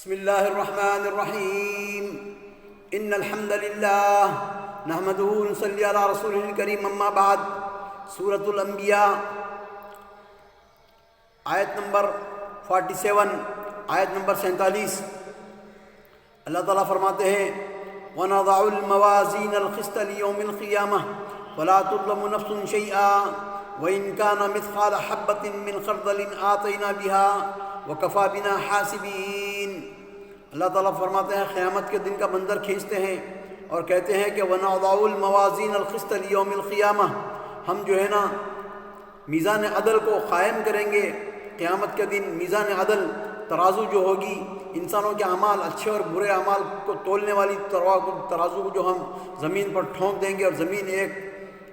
بسم الله الرحمن الرحيم إن الحمد لله نحمده ونصلي على رسوله الكريم اما بعد سورة الانبیاء آیت نمبر 47 آیت نمبر 47 اللہ تعالیٰ فرماتے ہیں وَنَضَعُ الْمَوَازِينَ الْقِسْطَ لِيَوْمِ الْقِيَامَةِ فَلَا تُظْلَمُ نَفْسٌ شَيْئًا وَإِنْ كَانَ مِثْقَالَ حَبَّةٍ مِّنْ خَرْدَلٍ آتَيْنَا بِهَا وَكَفَى بِنَا حَاسِبِينَ۔ اللہ تعالیٰ فرماتے ہیں قیامت کے دن کا منظر کھینچتے ہیں اور کہتے ہیں کہ وَنَضَعُ الْمَوَازِينَ الْقِسْطَ لِيَوْمِ الْقِيَامَةِ، ہم جو ہے نا میزان عدل کو قائم کریں گے قیامت کے دن۔ میزان عدل ترازو جو ہوگی، انسانوں کے اعمال اچھے اور برے اعمال کو تولنے والی ترازو کو جو ہم زمین پر ٹھونک دیں گے اور زمین ایک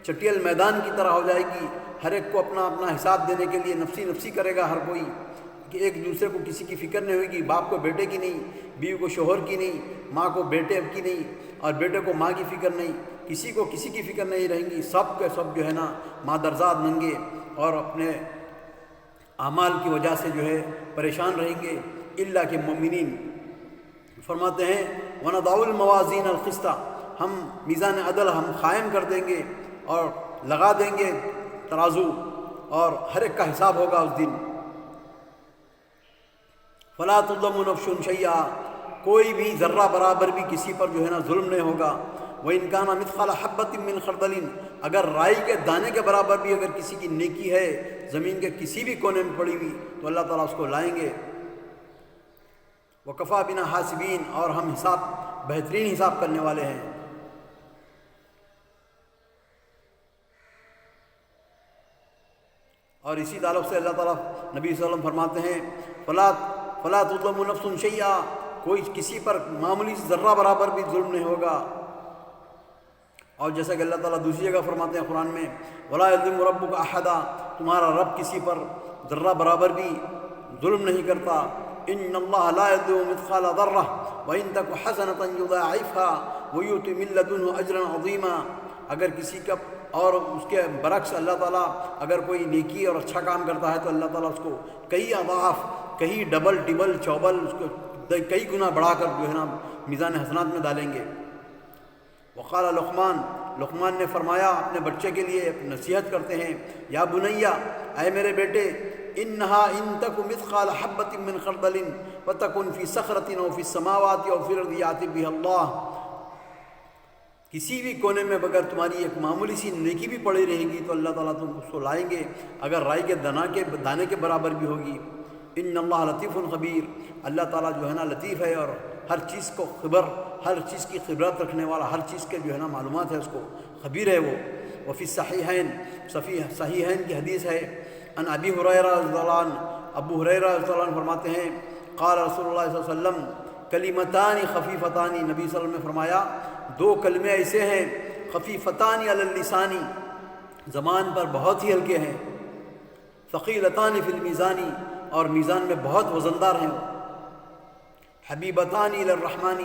چٹیل میدان کی طرح ہو جائے گی۔ ہر ایک کو اپنا اپنا حساب دینے کے لیے نفسی نفسی کرے گا ہر کوئی، کہ ایک دوسرے کو کسی کی فکر نہیں ہوگی، باپ کو بیٹے کی نہیں، بیوی کو شوہر کی نہیں، ماں کو بیٹے کی نہیں، اور بیٹے کو ماں کی فکر نہیں، کسی کو کسی کی فکر نہیں رہیں گی۔ سب کے سب جو ہے نا مادرزاد ننگے اور اپنے اعمال کی وجہ سے جو ہے پریشان رہیں گے، اللہ کے مومنین۔ فرماتے ہیں وَنَضَعُ الْمَوَازِينَ الْقِسْطَ، ہم میزان عدل ہم قائم کر دیں گے اور لگا دیں گے ترازو، اور ہر ایک کا حساب ہوگا اس دن۔ فَلَا تُظْلَمُ نَفْسٌ شَيْئًا، کوئی بھی ذرہ برابر بھی کسی پر جو ہے نا ظلم نہیں ہوگا۔ وَإِنْ كَانَ مِثْقَالَ حَبَّةٍ مِّنْ خَرْدَلٍ، اگر رائی کے دانے کے برابر بھی اگر کسی کی نیکی ہے زمین کے کسی بھی کونے میں پڑی ہوئی تو اللہ تعالیٰ اس کو لائیں گے۔ وَكَفَى بِنَا حَاسِبِينَ، اور ہم حساب بہترین حساب کرنے والے ہیں۔ اور اسی تعلق سے اللہ تعالیٰ نبی صلی اللہ علیہ وسلم فرماتے ہیں فَلَا تُظْلَمُ نَفْسٌ شَيْئًا، کوئی کسی پر معمولی ذرہ برابر بھی ظلم نہیں ہوگا۔ اور جیسا کہ اللہ تعالیٰ دوسری جگہ فرماتے ہیں قرآن میں وَلَا يَظْلِمُ رَبُّكَ أَحَدًا، تمہارا رب کسی پر ذرہ برابر بھی ظلم نہیں کرتا۔ إِنَّ اللَّهَ لَا يَظْلِمُ مِثْقَالَ ذَرَّةٍ وَإِن تَكُ حَسَنَةً يُضَاعِفْهَا وَيُؤْتِ مِن لَّدُنْهُ أَجْرًا عَظِيمًا، اگر کسی کا اور اس کے برعکس اللہ تعالیٰ اگر کوئی نیکی اور اچھا کام کرتا ہے تو اللہ تعالیٰ اس کو کئی اضعاف، کئی ڈبل ٹبل چوبل اس کو کئی گنا بڑھا کر جو ہے نا میزان حسنات میں ڈالیں گے۔ وقال لقمان نے فرمایا اپنے بچے کے لیے نصیحت کرتے ہیں یا بنیا، اے میرے بیٹے، انہا ان تک مثقال حبۃ من خردل وتکن فی صخرۃ او فی السماوات او فی الارض یأتی بها اللہ، کسی بھی کونے میں اگر تمہاری ایک معمولی سی نیکی بھی پڑی رہے گی تو اللہ تعالیٰ تم اس کو لائیں گے، اگر رائی کے دانے کے برابر بھی ہوگی۔ ان اللہ لطیف خبیر، اللہ تعالیٰ جو ہے نا لطیف ہے اور ہر چیز کو ہر چیز کی خبرت رکھنے والا، ہر چیز کے جو ہے نا معلومات ہے اس کو خبیر ہے وہ۔ وفی الصحیحین، صحیحین کی حدیث ہے، ان ابی ہریرہ رضی اللہ عنہ، ابو ہریرہ رضی اللہ عنہ فرماتے ہیں قال رسول اللہ صلی اللہ علیہ وسلم کلمتان خفیفتان، نبی صلی اللہ علیہ وسلم نے فرمایا دو کلمے ایسے ہیں خفیفتان علی اللسان، زبان پر بہت ہی ہلکے ہیں، ثقیلتان فی المیزان، اور میزان میں بہت وزندار ہیں، حبیبتان الی الرحمن،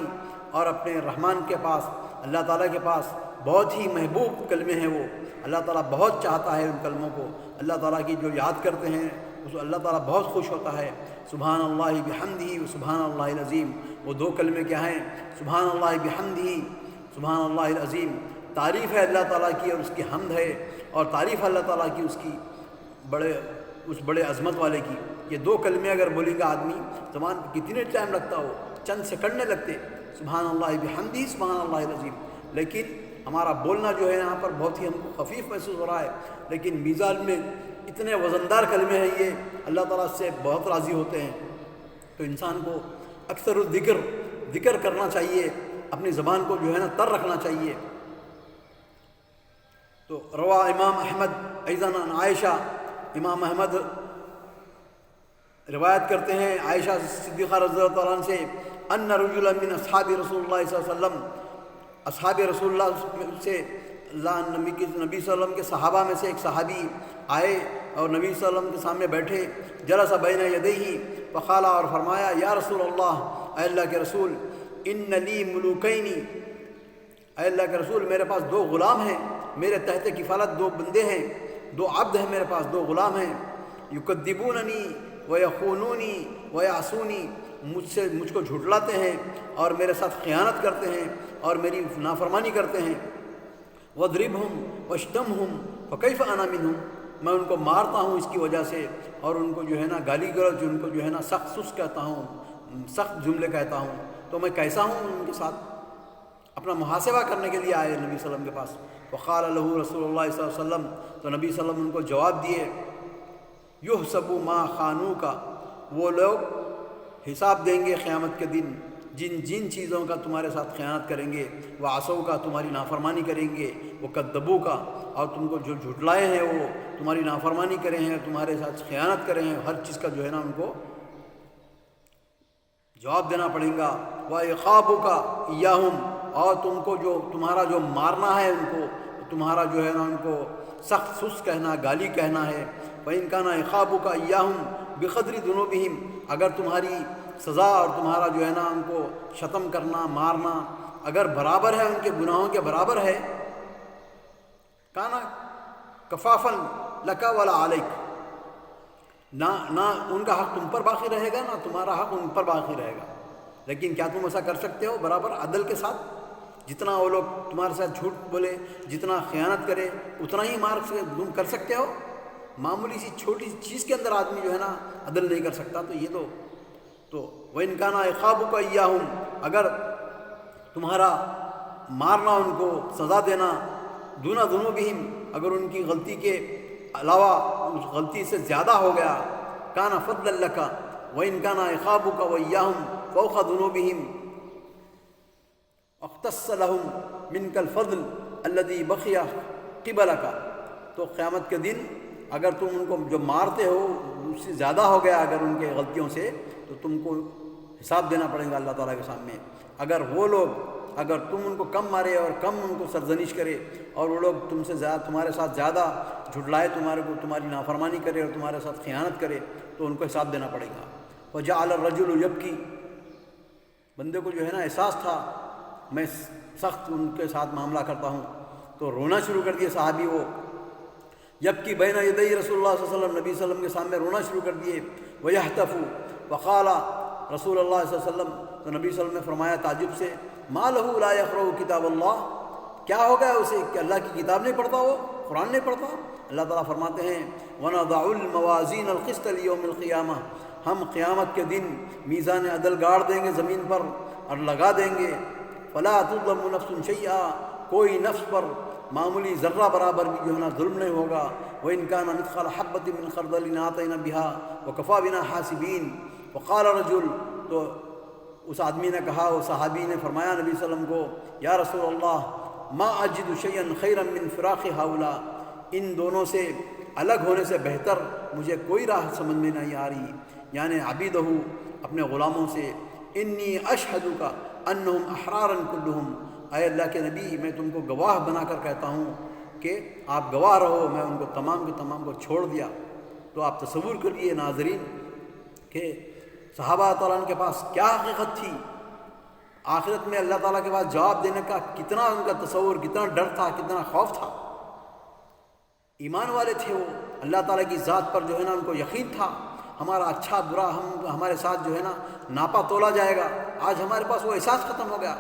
اور اپنے رحمان کے پاس، اللہ تعالیٰ کے پاس بہت ہی محبوب کلمے ہیں وہ، اللہ تعالیٰ بہت چاہتا ہے ان کلموں کو، اللہ تعالیٰ کی جو یاد کرتے ہیں اس اللہ تعالیٰ بہت خوش ہوتا ہے۔ سبحان اللہ بحمدہ و سبحان اللہ العظیم، وہ دو کلمے کیا ہیں؟ سبحان اللہ بحمدہ، سبحان اللہ العظیم، تعریف ہے اللہ تعالیٰ کی اور اس کی حمد ہے، اور تعریف اللہ تعالیٰ کی اس بڑے عظمت والے کی۔ یہ دو کلمے اگر بولے گا آدمی زبان پہ کتنے ٹائم لگتا ہو، چند سیکنڈ لگتے، سبحان اللہ بحمدہ سبحان اللہ العظیم، لیکن ہمارا بولنا جو ہے یہاں پر بہت ہی ہم کو خفیف محسوس ہو رہا ہے، لیکن میزان میں اتنے وزندار کلمے ہیں یہ، اللہ تعالیٰ سے بہت راضی ہوتے ہیں۔ تو انسان کو اکثر ذکر کرنا چاہیے، اپنی زبان کو جو ہے نا تر رکھنا چاہیے۔ تو روا امام احمد ایضاً عن عائشہ، امام احمد روایت کرتے ہیں عائشہ صدیقہ رضی اللہ عنہ سے ان رجلا من اصحاب رسول اللہ صلی اللہ علیہ وسلم، اصحاب رسول اللہ سے نبی صلی اللہ علیہ وسلم کے صحابہ میں سے ایک صحابی آئے اور نبی صلی اللہ علیہ وسلم کے سامنے بیٹھے، جلس بین یدیہ فقال، اور فرمایا یا رسول اللہ، اے اللہ کے رسول، ان لی ملوکین، اے اللہ کے رسول میرے پاس دو غلام ہیں، میرے تحت کفالت دو بندے ہیں، دو عبد ہیں میرے پاس، دو غلام ہیں، یکذبوننی ویخونونی ویعصونی، مجھ کو جھٹلاتے ہیں اور میرے ساتھ خیانت کرتے ہیں اور میری نافرمانی کرتے ہیں. وَاضْرِبْهُمْ وَاشْتُمْهُمْ فَكَيْفَ أَنَا مِنْهُمْ، میں ان کو مارتا ہوں اس کی وجہ سے، اور ان کو جو ہے نا گالی گلوچ، ان کو جو ہے نا سخت سست کہتا ہوں، سخت جملے کہتا ہوں، تو میں کیسا ہوں ان کے ساتھ؟ اپنا محاسبہ کرنے کے لیے آئے نبی صلی اللہ علیہ وسلم کے پاس. وقال له رسول اللہ صلی اللہ علیہ وسلم، تو نبی صلی اللہ علیہ وسلم ان کو جواب دیے، یحسب ما خانوک، وہ لوگ حساب دیں گے قیامت کے دن جن چیزوں کا تمہارے ساتھ خیانت کریں گے، وہ عصوا کا تمہاری نافرمانی کریں گے، وہ کذبوا کا اور تم کو جو جھٹلائے ہیں وہ تمہاری نافرمانی کرے ہیں، تمہارے ساتھ خیانت کرے ہیں، ہر چیز کا جو ہے نا ان کو جواب دینا پڑے گا. وَعِقَابُكَ إِيَّاهُمْ، اور تم کو جو تمہارا جو مارنا ہے ان کو، تمہارا جو ہے نا ان کو سخت سست کہنا، گالی کہنا ہے. فَإِنْ كَانَ عِقَابُكَ إِيَّاهُمْ بِقَدْرِ ذُنُوبِهِمْ، اگر تمہاری سزا اور تمہارا جو ہے نا ان کو شتم کرنا، مارنا اگر برابر ہے ان کے گناہوں کے برابر ہے، کانا کفافن لکا ولا علیک، نہ ان کا حق تم پر باقی رہے گا، نہ تمہارا حق ان پر باقی رہے گا. لیکن کیا تم ایسا کر سکتے ہو برابر عدل کے ساتھ؟ جتنا وہ لوگ تمہارے ساتھ جھوٹ بولے، جتنا خیانت کرے، اتنا ہی مار تم کر سکتے ہو؟ معمولی سی چھوٹی سی چیز کے اندر آدمی جو ہے نا عدل نہیں کر سکتا. تو یہ تو وَإِنْ كَانَ عِقَابُكَ إِيَّاهُمْ، اگر تمہارا مارنا ان کو، سزا دینا، دون ذنوبہم، اگر ان کی غلطی کے علاوہ اس غلطی سے زیادہ ہو گیا، كَانَ فَضْلًا لَكَ وَإِنْ كَانَ عِقَابُكَ وَإِيَّاهُمْ فَوْقَ ذُنُوبِهِمْ اخْتَصَّ لَهُمْ مِنْكَ الْفَضْلُ الَّذِي بَقِيَ قِبَلَكَ. تو قیامت کے دن اگر تم ان کو جو مارتے ہو اس سے زیادہ ہو گیا اگر ان کے غلطیوں سے، تو تم کو حساب دینا پڑے گا اللہ تعالیٰ کے سامنے. اگر وہ لوگ، اگر تم ان کو کم مارے اور کم ان کو سرزنش کرے، اور وہ لوگ تم سے زیادہ، تمہارے ساتھ زیادہ جھٹلائے، تمہاری نافرمانی کرے اور تمہارے ساتھ خیانت کرے، تو ان کو حساب دینا پڑے گا. وجعل الرجل یبکی، بندے کو جو ہے نا احساس تھا میں سخت ان کے ساتھ معاملہ کرتا ہوں، تو رونا شروع کر دیا صحابی. وہ یبکی بین یدی رسول اللہ صلی اللہ علیہ وسلم، نبی صلی اللہ علیہ وسلم کے سامنے رونا شروع کر دیے. ویہتف، وقال رسول اللہ صلی اللہ علیہ وسلم، تو نبی صلی اللہ علیہ وسلم نے فرمایا تعجب سے، ما لہ لا یقرأ کتاب اللہ، کیا ہو گیا اسے کہ اللہ کی کتاب نہیں پڑھتا، وہ قرآن نہیں پڑھتا؟ اللہ تعالیٰ فرماتے ہیں وَنَضَعُ الْمَوَازِينَ الْقِسْطَ لِيَوْمِ الْقِيَامَةِ، ہم قیامت کے دن میزان عدل گاڑ دیں گے زمین پر اور لگا دیں گے. فَلَا تُظْلَمُ نَفْسٌ شَيْئًا، کوئی نفس پر معمولی ذرہ برابر بھی جو ہے نا ظلم نہیں ہوگا. وَإِنْ كَانَ مِثْقَالَ حَبَّةٍ مِّنْ خَرْدَلٍ أَتَيْنَا بِهَا وَكَفَىٰ بِنَا حَاسِبِينَ. وقال رجل، تو اس آدمی نے کہا، وہ صحابی نے فرمایا نبی صلی اللہ علیہ وسلم کو، یا رسول اللہ ما اجد شیئا خیرا من فراق ہؤلاء، ان دونوں سے الگ ہونے سے بہتر مجھے کوئی راہ سمجھ میں نہیں آ رہی، یعنی عبیدہ، اپنے غلاموں سے. انی اشہدک انہم احرارا کلہم، اے اللہ کے نبی میں تم کو گواہ بنا کر کہتا ہوں کہ آپ گواہ رہو، میں ان کو تمام کے تمام کو چھوڑ دیا. تو آپ تصور کریے ناظرین کہ صحابہ تعالیٰ کے پاس کیا حقیقت تھی، آخرت میں اللہ تعالیٰ کے پاس جواب دینے کا کتنا ان کا تصور، کتنا ڈر تھا، کتنا خوف تھا. ایمان والے تھے وہ، اللہ تعالیٰ کی ذات پر جو ہے نا ان کو یقین تھا. ہمارا اچھا برا ہمارے ساتھ جو ہے نا ناپا تولا جائے گا. آج ہمارے پاس وہ احساس ختم ہو گیا.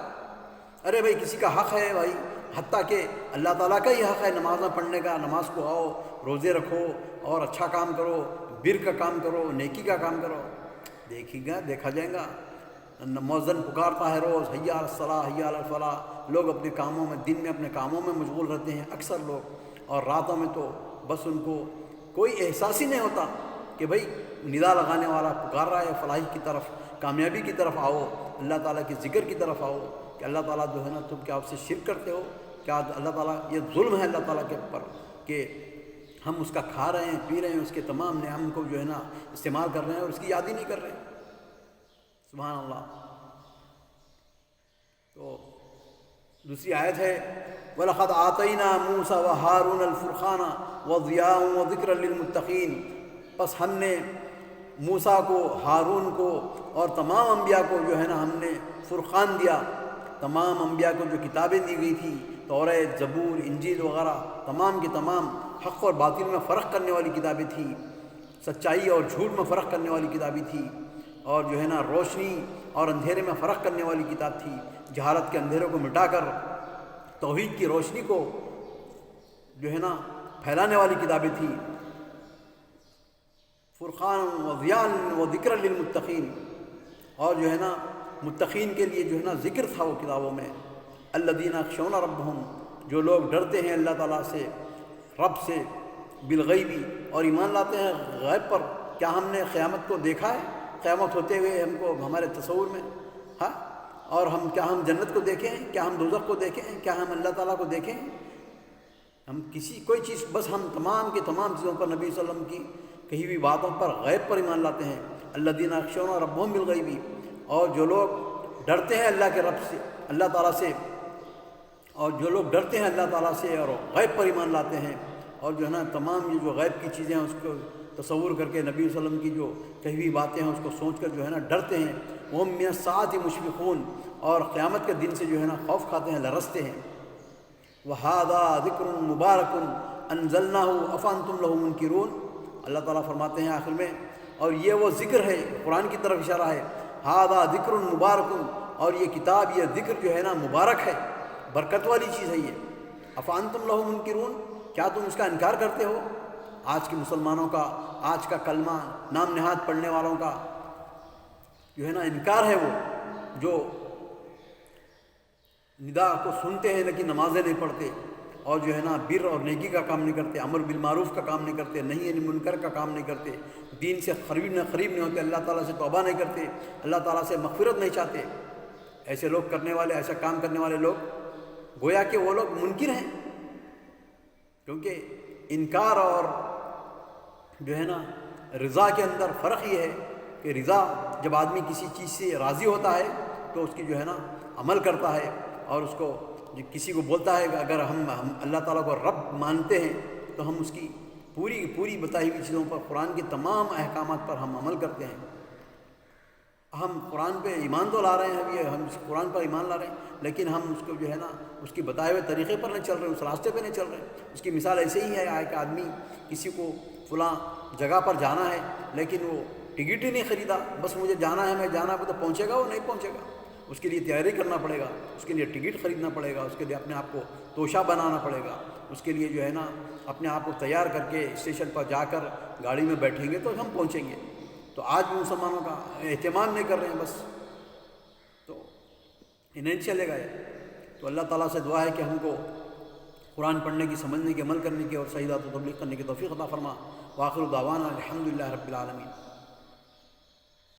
ارے بھائی کسی کا حق ہے بھائی، حتیٰ کہ اللہ تعالیٰ کا ہی حق ہے نماز پڑھنے کا، نماز کو آؤ، روزے رکھو اور اچھا کام کرو، بر کا کام کرو، نیکی کا کام کرو. دیکھا جائے گا، مؤذن پکارتا ہے روز، حی علی الصلاۃ حی علی الفلاح، لوگ اپنے کاموں میں، دن میں اپنے کاموں میں مشغول رہتے ہیں اکثر لوگ، اور راتوں میں تو بس ان کو کوئی احساس ہی نہیں ہوتا کہ بھائی ندا لگانے والا پکار رہا ہے فلاحی کی طرف، کامیابی کی طرف آؤ، اللہ تعالیٰ کے ذکر کی طرف آؤ. کہ اللہ تعالیٰ جو ہے نا تم کیا آپ سے شرک کرتے ہو؟ کیا اللہ تعالیٰ، یہ ظلم ہے اللہ تعالیٰ کے اوپر کہ ہم اس کا کھا رہے ہیں، پی رہے ہیں، اس کے تمام نعم کو جو ہے نا استعمال کر رہے ہیں اور اس کی یاد ہی نہیں کر رہے ہیں. سبحان اللہ. تو دوسری آیت ہے وَلَقَدْ آتَيْنَا مُوسَىٰ وَهَارُونَ الْفُرْقَانَ وَضِيَاءً وَذِكْرًا لِلْمُتَّقِينَ، پس ہم نے موسیٰ کو، ہارون کو اور تمام انبیاء کو جو ہے نا ہم نے فرقان دیا. تمام انبیاء کو جو کتابیں دی گئی تھی، توریت، زبور، انجیل وغیرہ، تمام کی تمام حق اور باطل میں فرق کرنے والی کتابیں تھیں، سچائی اور جھوٹ میں فرق کرنے والی کتابیں تھیں. اور جو ہے نا روشنی اور اندھیرے میں فرق کرنے والی کتاب تھی، جہالت کے اندھیرے کو مٹا کر توحید کی روشنی کو جو ہے نا پھیلانے والی کتابیں تھیں۔ فرقان و ضیاء و ذکر للمتقین، اور جو ہے نا متقین کے لیے جو ہے نا ذکر تھا وہ کتابوں میں۔ الذین یخشون ربہم، جو لوگ ڈرتے ہیں اللہ تعالیٰ سے، رب سے، بالغیبی، اور ایمان لاتے ہیں غیب پر۔ کیا ہم نے قیامت کو دیکھا ہے؟ قیامت ہوتے ہوئے ہم کو ہمارے تصور میں، ہاں، اور کیا ہم جنت کو دیکھیں ہیں؟ کیا ہم دوزخ کو دیکھیں ہیں؟ کیا ہم اللہ تعالیٰ کو دیکھیں ہیں؟ ہم کوئی چیز، بس ہم تمام کی تمام چیزوں پر نبی صلی اللہ علیہ وسلم کی کہی ہوئی باتوں پر غیب پر ایمان لاتے ہیں۔ الذین یخشون ربہم بالغیبی، اور جو لوگ ڈرتے ہیں اللہ کے رب سے، اللہ تعالیٰ سے، اور جو لوگ ڈرتے ہیں اللہ تعالیٰ سے اور غیب پر ایمان لاتے ہیں، اور جو ہے نا تمام یہ جو غیب کی چیزیں ہیں اس کو تصور کر کے نبی صلی اللہ علیہ وسلم کی جو کہی ہوئی باتیں ہیں اس کو سوچ کر جو ہے نا ڈرتے ہیں، وہ من الساعۃ مشفقون، اور قیامت کے دن سے جو ہے نا خوف کھاتے ہیں، لرزتے ہیں۔ وَهَذَا ذِكْرٌ مُبَارَكٌ أَنزَلْنَاهُ أَفَأَنْتُمْ لَهُ مُنْكِرُونَ۔ اللہ تعالیٰ فرماتے ہیں آخر میں، اور یہ وہ ذکر ہے، قرآن کی طرف اشارہ ہے، هَذَا ذِكْرٌ مُبَارَكٌ، اور یہ کتاب، یہ ذکر جو ہے نا مبارک ہے، برکت والی چیز ہے یہ۔ أَفَأَنْتُمْ لَهُ مُنْكِرُونَ، کیا تم اس کا انکار کرتے ہو؟ آج کے مسلمانوں کا، آج کا کلمہ نام نہاد پڑھنے والوں کا جو ہے نا انکار ہے، وہ جو ندا کو سنتے ہیں لیکن نمازیں نہیں پڑھتے، اور جو ہے نا بر اور نیکی کا کام نہیں کرتے، امر بالمعروف کا کام نہیں کرتے، نہیں عن منکر کا کام نہیں کرتے، دین سے قریب نہیں ہوتے، اللہ تعالیٰ سے توبہ نہیں کرتے، اللہ تعالیٰ سے مغفرت نہیں چاہتے۔ ایسے لوگ کرنے والے، ایسا کام کرنے والے لوگ گویا کہ وہ لوگ منکر ہیں، کیونکہ انکار اور جو ہے نا رضا کے اندر فرق یہ ہے کہ رضا، جب آدمی کسی چیز سے راضی ہوتا ہے تو اس کی جو ہے نا عمل کرتا ہے، اور اس کو کسی کو بولتا ہے کہ اگر ہم اللہ تعالیٰ کو رب مانتے ہیں تو ہم اس کی پوری بتائی ہوئی چیزوں پر، قرآن کے تمام احکامات پر ہم عمل کرتے ہیں۔ ہم قرآن پہ ایمان تو لا رہے ہیں، ابھی ہم قرآن پر ایمان لا رہے ہیں، لیکن ہم اس کو جو ہے نا اس کی بتائے ہوئے طریقے پر نہیں چل رہے، اس راستے پہ نہیں چل رہے۔ اس کی مثال ایسے ہی ہے کہ آدمی کسی کو فلاں جگہ پر جانا ہے لیکن وہ ٹکٹ ہی نہیں خریدا، بس مجھے جانا ہے، میں جانا ہے، تو پہنچے گا؟ وہ نہیں پہنچے گا، اس کے لیے تیاری کرنا پڑے گا، اس کے لیے ٹکٹ خریدنا پڑے گا، اس کے لیے اپنے آپ کو توشہ بنانا پڑے گا، اس کے لیے جو ہے نا اپنے آپ کو تیار کر کے اسٹیشن پر جا کر گاڑی میں بیٹھیں گے تو ہم پہنچیں گے۔ تو آج بھی مسلمانوں کا اہتمام نہیں کر رہے ہیں، بس تو نہیں چلے گا یہ۔ تو اللہ تعالیٰ سے دعا ہے کہ ہم کو قرآن پڑھنے کی، سمجھنے کی، عمل کرنے کی اور صحیح بات و تبلیغ کرنے کی توفیق عطا فرما۔ وآخر دعوانا الحمدللہ رب العالمین۔